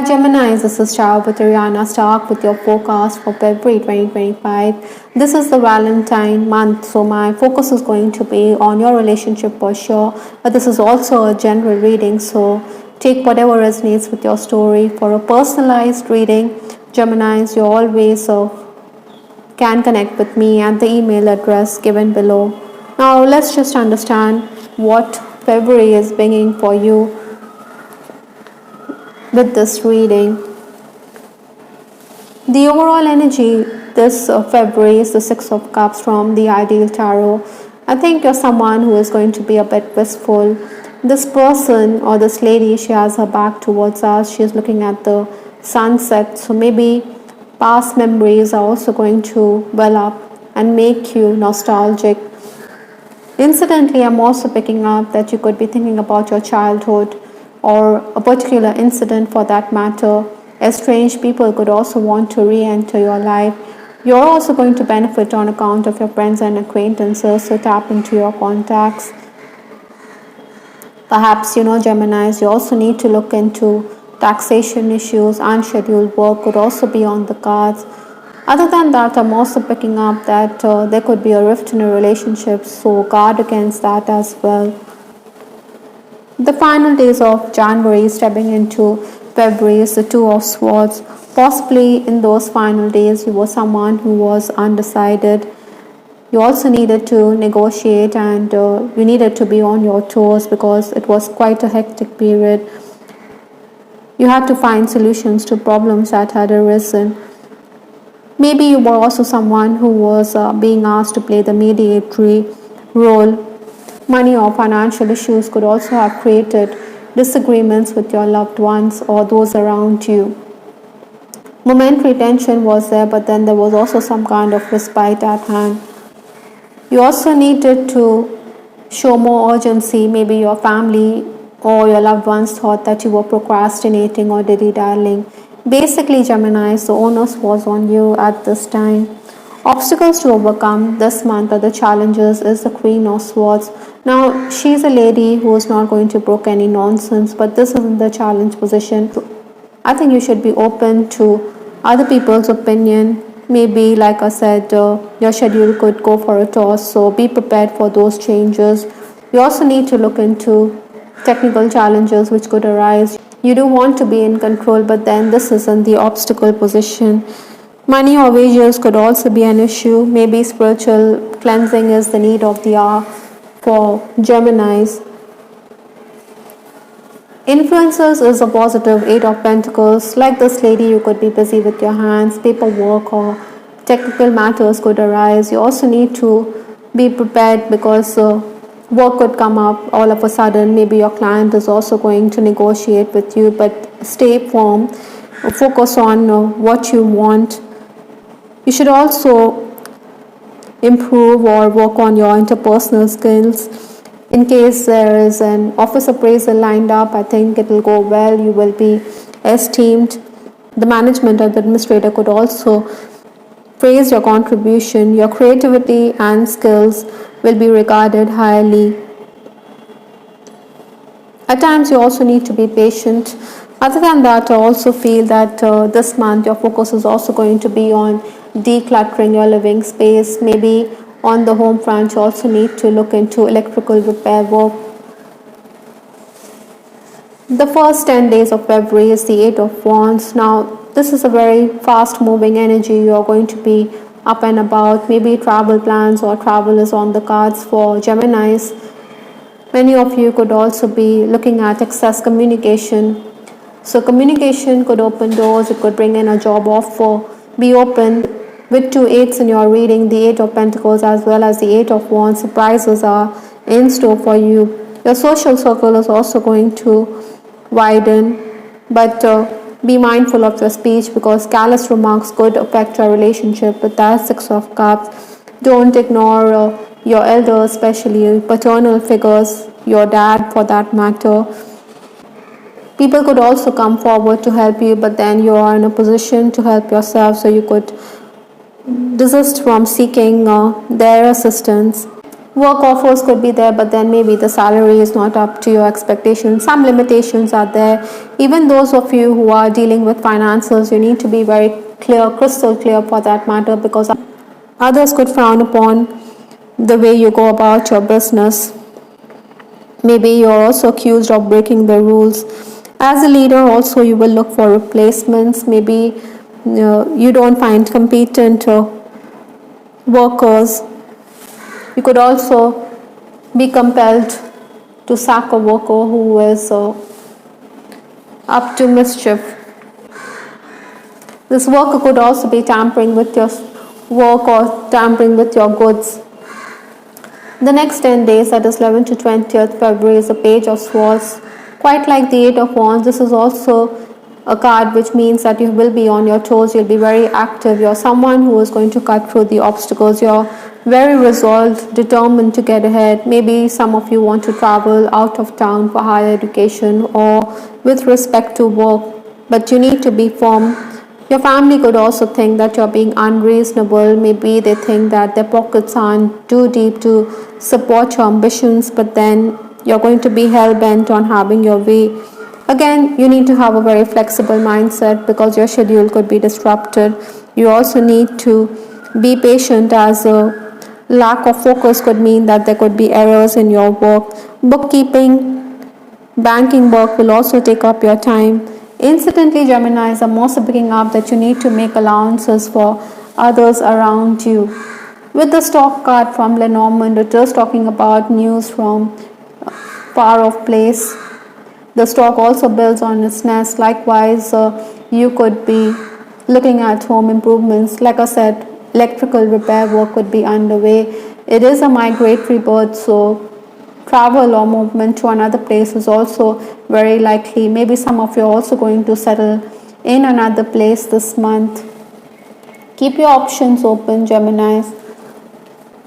Gemini, this is Ciao with Ariana. Start with your forecast for February 2025. This is the Valentine month, so my focus is going to be on your relationship for sure. But this is also a general reading, so take whatever resonates with your story. For a personalized reading, Geminis, you always can connect with me at the email address given below. Now, let's just understand what February is bringing for you with this reading. The overall energy this February is the Six of Cups from the Ideal Tarot. I think you're someone who is going to be a bit wistful. This person or this lady, she has her back towards us. She is looking at the sunset. So maybe past memories are also going to well up and make you nostalgic. Incidentally, I'm also picking up that you could be thinking about your childhood or a particular incident for that matter. Estranged people could also want to re-enter your life. You're also going to benefit on account of your friends and acquaintances, so tap into your contacts. Perhaps, Geminis, you also need to look into taxation issues. Unscheduled work could also be on the cards. Other than that, I'm also picking up that there could be a rift in a relationship, so guard against that as well. The final days of January, stepping into February, is the Two of Swords. Possibly in those final days, you were someone who was undecided. You also needed to negotiate and you needed to be on your toes because it was quite a hectic period. You had to find solutions to problems that had arisen. Maybe you were also someone who was being asked to play the mediatory role. Money or financial issues could also have created disagreements with your loved ones or those around you. Momentary tension was there, but then there was also some kind of respite at hand. You also needed to show more urgency. Maybe your family or your loved ones thought that you were procrastinating or dilly-dallying. Basically, Geminis, the onus was on you at this time. Obstacles to overcome this month are the challenges is the Queen of Swords. Now, she's a lady who is not going to brook any nonsense, but this isn't the challenge position. I think you should be open to other people's opinion. Maybe, like I said, your schedule could go for a toss, so be prepared for those changes. You also need to look into technical challenges which could arise. You do want to be in control, but then this isn't the obstacle position. Money or wages could also be an issue. Maybe spiritual cleansing is the need of the hour for Geminis. Influences is a positive Eight of Pentacles. Like this lady, you could be busy with your hands. Paperwork or technical matters could arise. You also need to be prepared because work could come up all of a sudden. Maybe your client is also going to negotiate with you, but stay firm. Focus on what you want. You should also improve or work on your interpersonal skills. In case there is an office appraisal lined up, I think it will go well. You will be esteemed. The management or the administrator could also praise your contribution. Your creativity and skills will be regarded highly. At times, you also need to be patient. Other than that, I also feel that this month your focus is also going to be on decluttering your living space. Maybe on the home front, you also need to look into electrical repair work. The first 10 days of February is the Eight of Wands. Now, this is a very fast moving energy. You are going to be up and about. Maybe travel plans or travel is on the cards for Geminis. Many of you could also be looking at excess communication. So communication could open doors. It could bring in a job offer. Be open. With two eights in your reading, the Eight of Pentacles as well as the Eight of Wands, surprises are in store for you. Your social circle is also going to widen, but be mindful of your speech because careless remarks could affect your relationship with that Six of Cups. Don't ignore your elders, especially paternal figures, your dad for that matter. People could also come forward to help you, but then you are in a position to help yourself, so you could desist from seeking their assistance. Work offers could be there, but then maybe the salary is not up to your expectations. Some limitations are there. Even those of you who are dealing with finances, you need to be very clear, crystal clear for that matter, because others could frown upon the way you go about your business. Maybe you're also accused of breaking the rules. As a leader, also you will look for replacements. Maybe you don't find competent workers. You could also be compelled to sack a worker who is up to mischief. This worker could also be tampering with your work or tampering with your goods. The next 10 days, that is 11th to 20th February, is a Page of Swords. Quite like the Eight of Wands, this is also a card which means that you will be on your toes, you'll be very active, you're someone who is going to cut through the obstacles, you're very resolved, determined to get ahead. Maybe some of you want to travel out of town for higher education or with respect to work, but you need to be firm. Your family could also think that you're being unreasonable. Maybe they think that their pockets aren't too deep to support your ambitions, but then you're going to be hell-bent on having your way. Again, you need to have a very flexible mindset because your schedule could be disrupted. You also need to be patient, as a lack of focus could mean that there could be errors in your work. Bookkeeping, banking work will also take up your time. Incidentally, Geminis are also picking up that you need to make allowances for others around you. With the stock card from Lenormand, it is talking about news from far off place. The stock also builds on its nest. Likewise, you could be looking at home improvements. Like I said, electrical repair work could be underway. It is a migratory bird, so travel or movement to another place is also very likely. Maybe some of you are also going to settle in another place this month. Keep your options open, Geminis.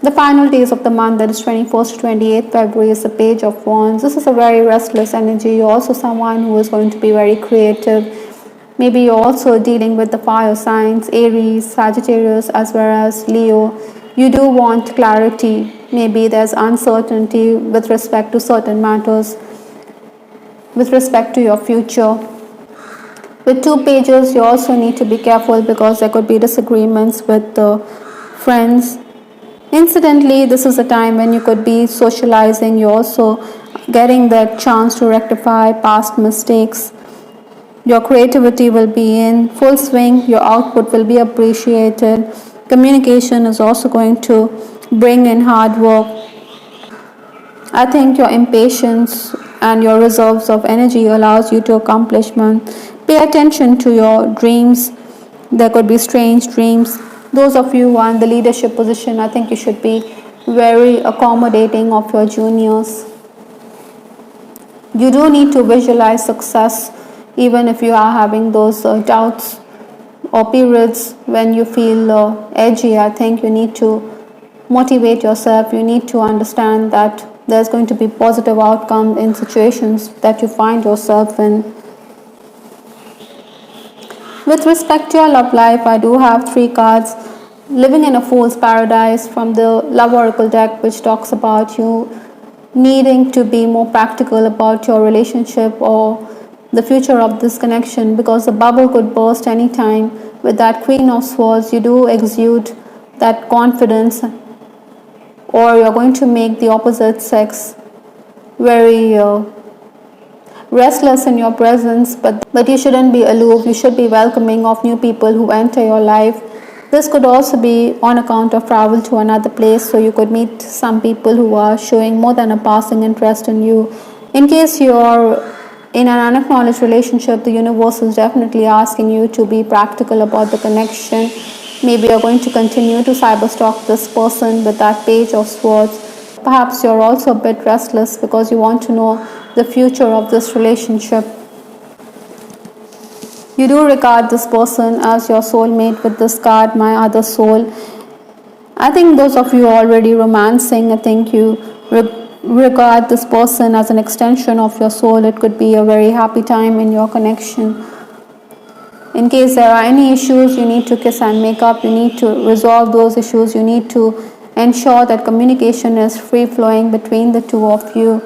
The final days of the month, that is 21st to 28th February, is the Page of Wands. This is a very restless energy. You're also someone who is going to be very creative. Maybe you're also dealing with the fire signs, Aries, Sagittarius, as well as Leo. You do want clarity. Maybe there's uncertainty with respect to certain matters, with respect to your future. With two pages, you also need to be careful because there could be disagreements with friends. Incidentally, this is a time when you could be socializing. You're also getting the chance to rectify past mistakes. Your creativity will be in full swing. Your output will be appreciated. Communication is also going to bring in hard work. I think your impatience and your reserves of energy allows you to accomplishment. Pay attention to your dreams. There could be strange dreams. Those of you who are in the leadership position, I think you should be very accommodating of your juniors. You do need to visualize success, even if you are having those doubts or periods when you feel edgy. I think you need to motivate yourself. You need to understand that there's going to be positive outcome in situations that you find yourself in. With respect to your love life, I do have 3 cards. Living in a Fool's Paradise from the Love Oracle deck, which talks about you needing to be more practical about your relationship or the future of this connection, because the bubble could burst anytime. With that Queen of Swords, you do exude that confidence, or you're going to make the opposite sex very restless in your presence, but you shouldn't be aloof. You should be welcoming of new people who enter your life. This could also be on account of travel to another place, so you could meet some people who are showing more than a passing interest in you. In case you're in an unacknowledged relationship, the universe is definitely asking you to be practical about the connection. Maybe you're going to continue to cyberstalk this person with that Page of Swords. Perhaps you're also a bit restless because you want to know the future of this relationship. You do regard this person as your soulmate with this card, My Other Soul. I think those of you already romancing, I think you regard this person as an extension of your soul. It could be a very happy time in your connection. In case there are any issues, you need to kiss and make up. You need to resolve those issues. You need to ensure that communication is free flowing between the two of you.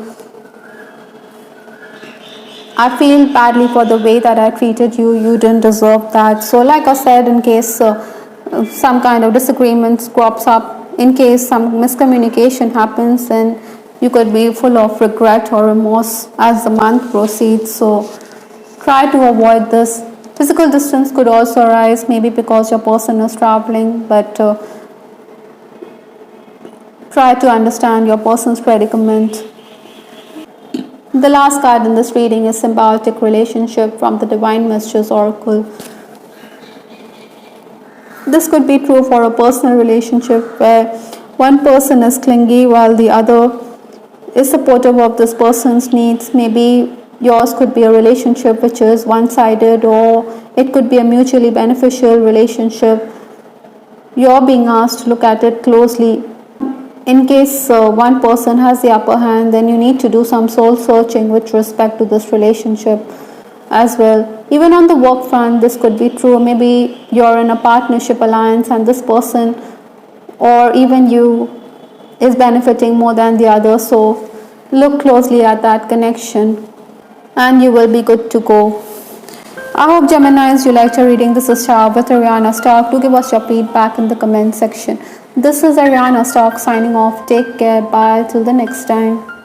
I feel badly for the way that I treated you. You didn't deserve that. So like I said, in case some kind of disagreements crops up, in case some miscommunication happens, then you could be full of regret or remorse as the month proceeds. So try to avoid this. Physical distance could also arise, maybe because your person is traveling, but try to understand your person's predicament. The last card in this reading is symbiotic relationship from the Divine Messages Oracle. This could be true for a personal relationship where one person is clingy while the other is supportive of this person's needs. Maybe yours could be a relationship which is one-sided, or it could be a mutually beneficial relationship. You're being asked to look at it closely. In case one person has the upper hand, then you need to do some soul searching with respect to this relationship as well. Even on the work front, this could be true. Maybe you're in a partnership alliance and this person, or even you, is benefiting more than the other. So look closely at that connection and you will be good to go. I hope Geminis, you liked your reading. This is Star with Ariana Stark. Do give us your feedback in the comment section. This is Ariana Stark signing off. Take care. Bye. Till the next time.